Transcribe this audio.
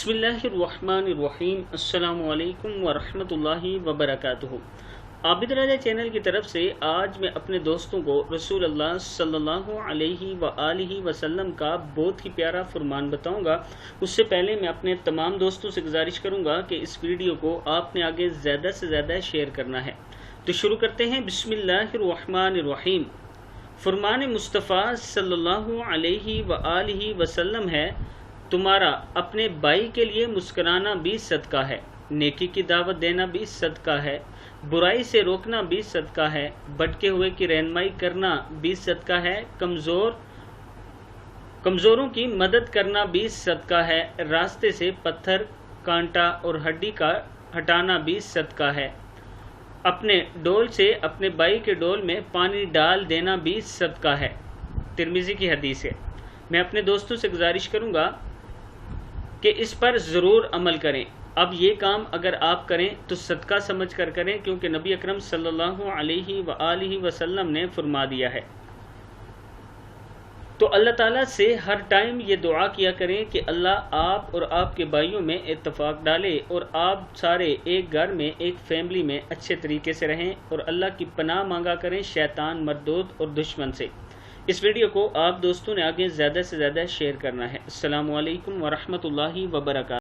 बिस्मिल्लाहिर्रहमानिर्रहीम। अस्सलामु अलैकुम वरहमतुल्लाहि वबरकातुहू। आबिद राजा चैनल की तरफ से आज मैं अपने दोस्तों को रसूल अल्लाह सल्लल्लाहु अलैहि वआलिहि वसल्लम का बहुत ही प्यारा फरमान बताऊंगा। उससे पहले मैं अपने तमाम दोस्तों से गुजारिश करूंगा कि इस वीडियो को आपने आगे ज़्यादा से ज़्यादा शेयर करना है। तो शुरू करते हैं। बिस्मिल्लाहिर्रहमानिर्रहीम। फरमान मुस्तफ़ा सल्लल्लाहु अलैहि वआलिहि वसल्लम है, तुम्हारा अपने भाई के लिए मुस्कुराना भी सदका है, नेकी की दावत देना भी सदका है, बुराई से रोकना भी सदका है, भटके हुए की रहनुमाई करना भी सदका है, कमज़ोरों की मदद करना भी सदका है, रास्ते से पत्थर कांटा और हड्डी का हटाना भी सदका है, अपने डोल से अपने भाई के डोल में पानी डाल देना भी सदका है। तिरमिज़ी की हदीस है। मैं अपने दोस्तों से गुजारिश करूँगा कि इस पर ज़रूर अमल करें। अब ये काम अगर आप करें तो सदका समझ कर करें, क्योंकि नबी अकरम सल्लल्लाहु अलैहि वआलिहि वसल्लम ने फरमा दिया है। तो अल्लाह ताला से हर टाइम ये दुआ किया करें कि अल्लाह आप और आपके भाइयों में इत्तफाक डाले और आप सारे एक घर में एक फैमिली में अच्छे तरीके से रहें, और अल्लाह की पनाह मांगा करें शैतान, मरदूद और दुश्मन से। इस वीडियो को आप दोस्तों ने आगे ज़्यादा से ज़्यादा शेयर करना है। अस्सलामु अलैकुम वरहमतुल्लाहि वबरकातुहू।